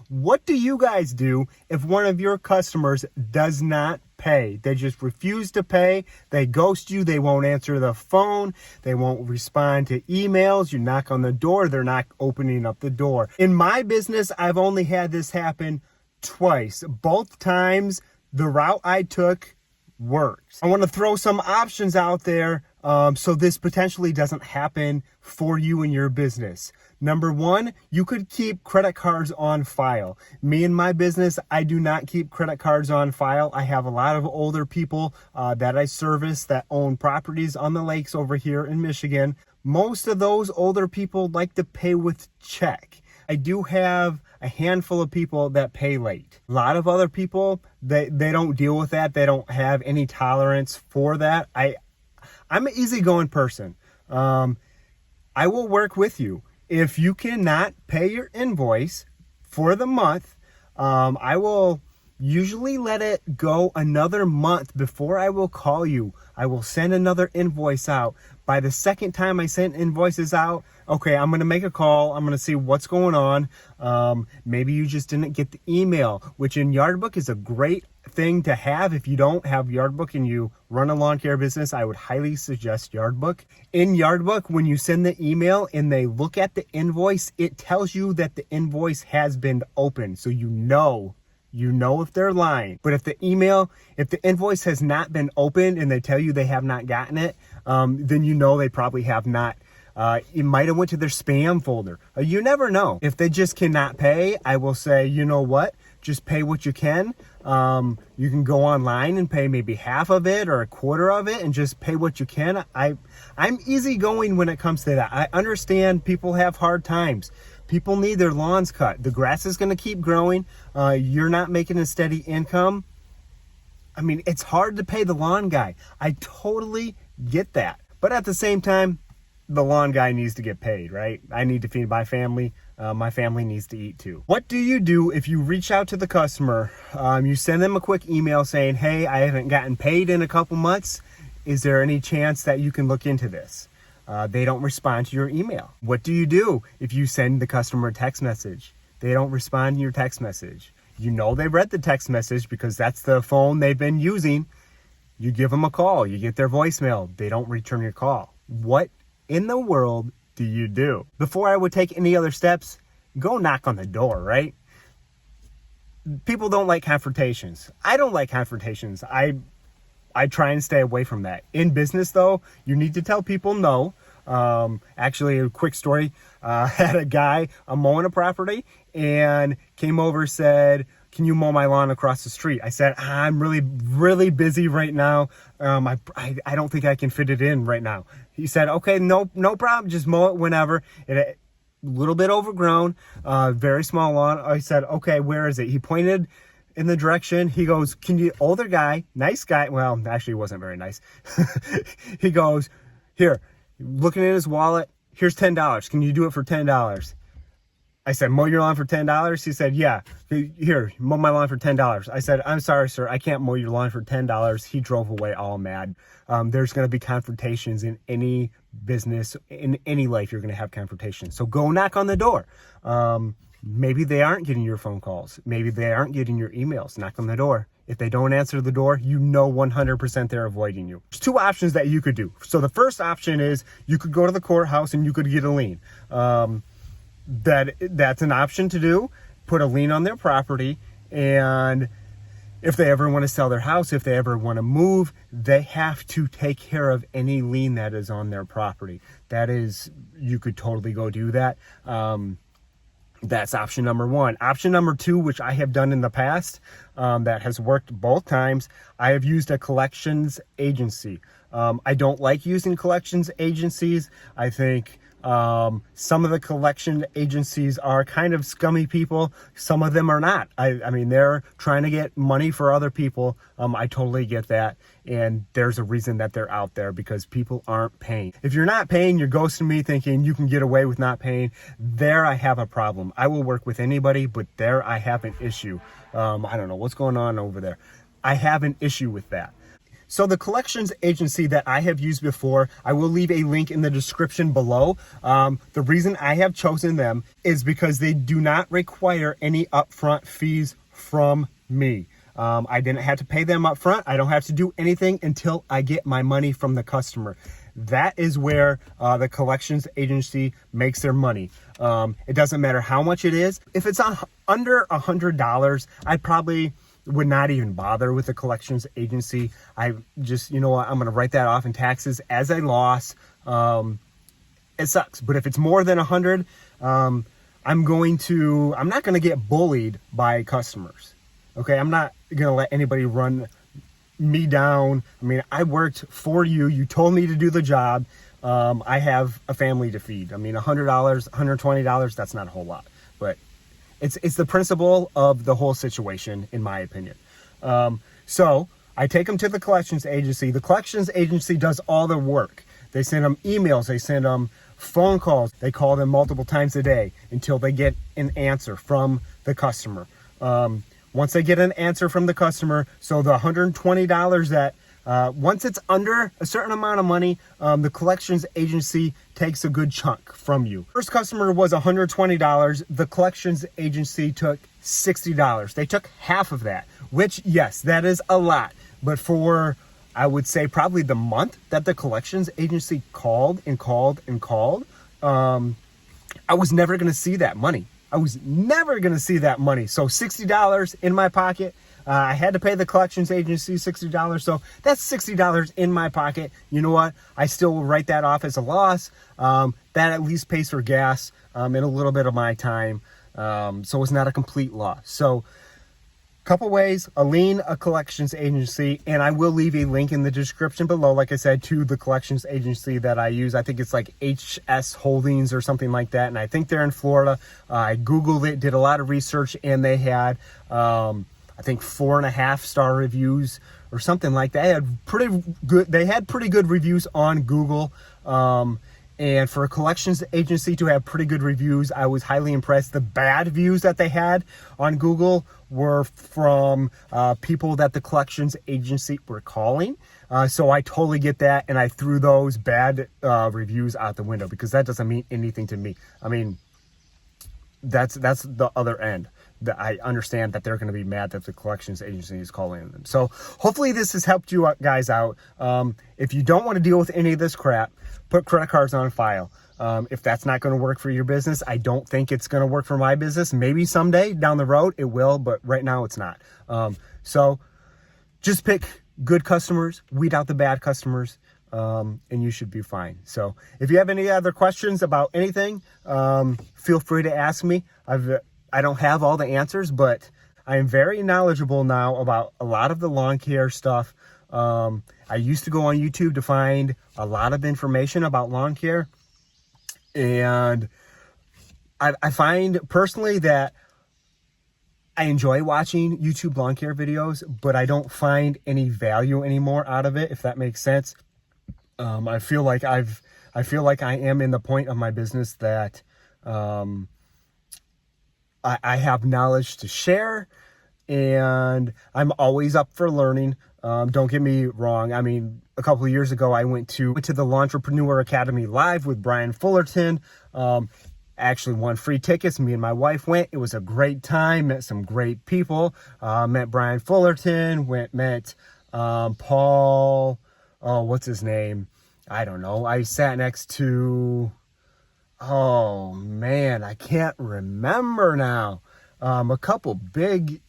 What do you guys do if one of your customers does not pay? They just refuse to pay. They ghost you. They won't answer the phone. They won't respond to emails. You knock on the door. They're not opening up the door. In my business, I've only had this happen twice. Both times, the route I took works. I want to throw some options out there so this potentially doesn't happen for you in your business. Number one, you could keep credit cards on file. Me and my business, I do not keep credit cards on file. I have a lot of older people that I service that own properties on the lakes over here in Michigan. Most of those older people like to pay with check. I do have a handful of people that pay late. A lot of other people, they don't deal with that. They don't have any tolerance for that. I'm an easygoing person. I will work with you. If you cannot pay your invoice for the month, I will usually let it go another month before I will call you. I will send another invoice out. By the second time I send invoices out, okay, I'm going to make a call. I'm going to see what's going on. Maybe you just didn't get the email, which in Yardbook is a great thing to have. If you don't have Yardbook and you run a lawn care business, I would highly suggest Yardbook. In Yardbook, when you send the email and they look at the invoice, it tells you that the invoice has been opened. So you know if they're lying. But if the invoice has not been opened and they tell you they have not gotten it, then you know they probably have not. It might have went to their spam folder. You never know. If they just cannot pay, I will say, you know what? Just pay what you can. You can go online and pay maybe half of it or a quarter of it and just pay what you can. I'm easygoing when it comes to that. I understand people have hard times. People need their lawns cut. The grass is going to keep growing. You're not making a steady income. I mean, it's hard to pay the lawn guy. I totally get that. But at the same time, the lawn guy needs to get paid, right? I need to feed my family. My family needs to eat too. What do you do if you reach out to the customer? You send them a quick email saying, hey, I haven't gotten paid in a couple months. Is there any chance that you can look into this? They don't respond to your email. What do you do if you send the customer a text message? They don't respond to your text message. You know they read the text message because that's the phone they've been using. You give them a call. You get their voicemail. They don't return your call. What in the world do you do? Before I would take any other steps, go knock on the door, right? People don't like confrontations. I don't like confrontations. I try and stay away from that. In business, though, you need to tell people no. Actually, a quick story. Had a guy mowing a property and came over, said, can you mow my lawn across the street? I said, I'm really, really busy right now. I don't think I can fit it in right now. He said, okay, no problem. Just mow it whenever. A little bit overgrown, very small lawn. I said, okay, where is it? He pointed in the direction. He goes, older guy, nice guy. Well, actually he wasn't very nice. He goes, here, looking in his wallet, here's $10. Can you do it for $10? I said, mow your lawn for $10? He said, yeah. Here, mow my lawn for $10. I said, I'm sorry, sir. I can't mow your lawn for $10. He drove away all mad. There's going to be confrontations in any business, in any life. You're going to have confrontations. So go knock on the door. Maybe they aren't getting your phone calls. Maybe they aren't getting your emails. Knock on the door. If they don't answer the door, you know 100% they're avoiding you. There's two options that you could do. So the first option is you could go to the courthouse and you could get a lien. That's an option to do. Put a lien on their property, and if they ever want to sell their house, if they ever want to move, they have to take care of any lien that is on their property. That is, you could totally go do that. That's option number one. Option number two, which I have done in the past, that has worked both times, I have used a collections agency. I don't like using collections agencies. I think some of the collection agencies are kind of scummy people. Some of them are not. I mean, they're trying to get money for other people. I totally get that. And there's a reason that they're out there, because people aren't paying. If you're not paying, you're ghosting me thinking you can get away with not paying. There I have a problem. I will work with anybody, but there I have an issue. I don't know what's going on over there. I have an issue with that. So the collections agency that I have used before, I will leave a link in the description below. The reason I have chosen them is because they do not require any upfront fees from me. I didn't have to pay them up front. I don't have to do anything until I get my money from the customer. That is where the collections agency makes their money. It doesn't matter how much it is. If it's under $100, I probably would not even bother with the collections agency. I just, you know what, I'm going to write that off in taxes as a loss. It sucks. But if it's more than 100, I'm not going to get bullied by customers. Okay, I'm not going to let anybody run me down. I mean, I worked for you. You told me to do the job. I have a family to feed. I mean, $100, $120, that's not a whole lot. But it's the principle of the whole situation, in my opinion. So I take them to the collections agency. The collections agency does all the work. They send them emails. They send them phone calls. They call them multiple times a day until they get an answer from the customer. Once they get an answer from the customer, so the $120 that, once it's under a certain amount of money, the collections agency takes a good chunk from you. First customer was $120. The collections agency took $60. They took half of that, which, yes, that is a lot. But for, I would say, probably the month that the collections agency called and called and called, I was never going to see that money. I was never going to see that money. So $60 in my pocket. I had to pay the collections agency $60. So that's $60 in my pocket. You know what? I still will write that off as a loss. That at least pays for gas and a little bit of my time. So it's not a complete loss. So couple ways: a lien, a collections agency, and I will leave a link in the description below, like I said, to the collections agency that I use. I think it's like HFHOLDINGS or something like that, and I think they're in Florida. I Googled it, did a lot of research, and they had, I think, 4.5-star reviews or something like that. They had pretty good reviews on Google. And for a collections agency to have pretty good reviews, I was highly impressed. The bad views that they had on Google were from people that the collections agency were calling. So I totally get that, and I threw those bad reviews out the window because that doesn't mean anything to me. I mean, that's the other end. That I understand that they're going to be mad that the collections agency is calling them. So hopefully this has helped you guys out. If you don't want to deal with any of this crap, put credit cards on file. If that's not going to work for your business, I don't think it's going to work for my business. Maybe someday down the road it will, but right now it's not. So just pick good customers, weed out the bad customers, and you should be fine. So if you have any other questions about anything, feel free to ask me. I don't have all the answers, but I am very knowledgeable now about a lot of the lawn care stuff. I used to go on YouTube to find a lot of information about lawn care. And I find personally that I enjoy watching YouTube lawn care videos, but I don't find any value anymore out of it, if that makes sense. I feel like I am in the point of my business that I have knowledge to share, and I'm always up for learning. Don't get me wrong. I mean, a couple of years ago, I went to the Lawntrepreneur Academy Live with Brian Fullerton. Actually won free tickets. Me and my wife went. It was a great time. Met some great people. Met Brian Fullerton. Met Paul. Oh, what's his name? I don't know. I sat next to... Oh, man, I can't remember now. A couple big,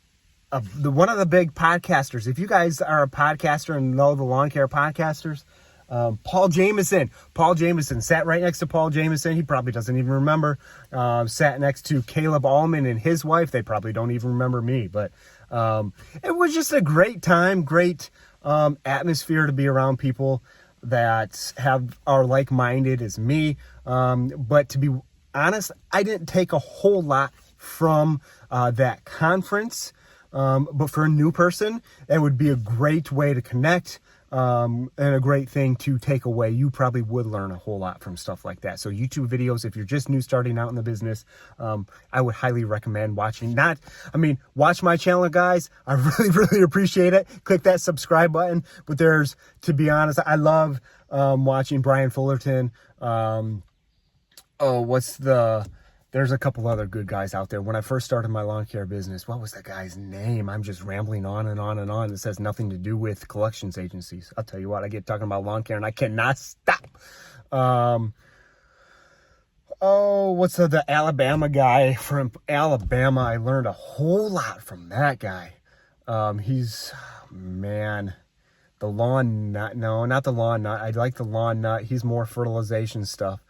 one of the big podcasters. If you guys are a podcaster and know the lawn care podcasters, Paul Jameson. Paul Jameson. Sat right next to Paul Jameson. He probably doesn't even remember. Sat next to Caleb Allman and his wife. They probably don't even remember me. But it was just a great time, great atmosphere to be around people that are like-minded as me. But to be honest, I didn't take a whole lot from that conference. But for a new person, that would be a great way to connect. and a great thing to take away. You probably would learn a whole lot from stuff like that. So YouTube videos, if you're just new starting out in the business, I would highly recommend watching. Watch my channel, guys. I really appreciate it. Click that subscribe button. But to be honest, I love watching Brian Fullerton. There's a couple other good guys out there. When I first started my lawn care business, what was that guy's name? I'm just rambling on and on and on. This has nothing to do with collections agencies. I'll tell you what, I get talking about lawn care and I cannot stop. What's the Alabama guy from Alabama? I learned a whole lot from that guy. The lawn nut. No, not the lawn nut. I like the lawn nut. He's more fertilization stuff.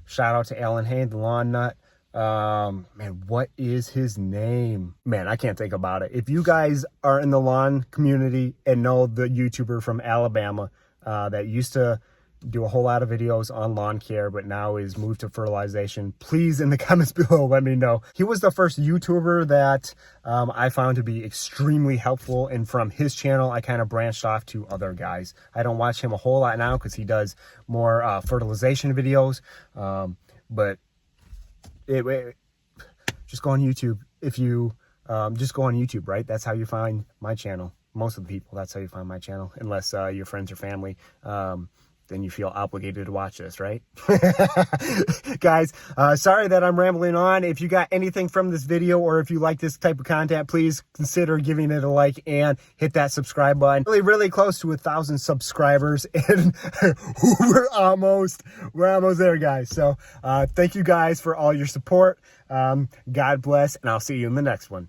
Shout out to Alan Hain, the lawn nut. What is his name? Man, I can't think about it. If you guys are in the lawn community and know the YouTuber from Alabama that used to do a whole lot of videos on lawn care, but now is moved to fertilization, please in the comments below let me know. He was the first YouTuber that I found to be extremely helpful, and from his channel I kind of branched off to other guys. I don't watch him a whole lot now because he does more fertilization videos, but just go on YouTube. If you just go on YouTube, right? That's how you find my channel. Most of the people, that's how you find my channel, unless your friends or family. Then you feel obligated to watch this, right? Guys, sorry that I'm rambling on. If you got anything from this video, or if you like this type of content, please consider giving it a like and hit that subscribe button. Really close to 1,000 subscribers, and we're almost there, guys. So thank you guys for all your support. God bless, and I'll see you in the next one.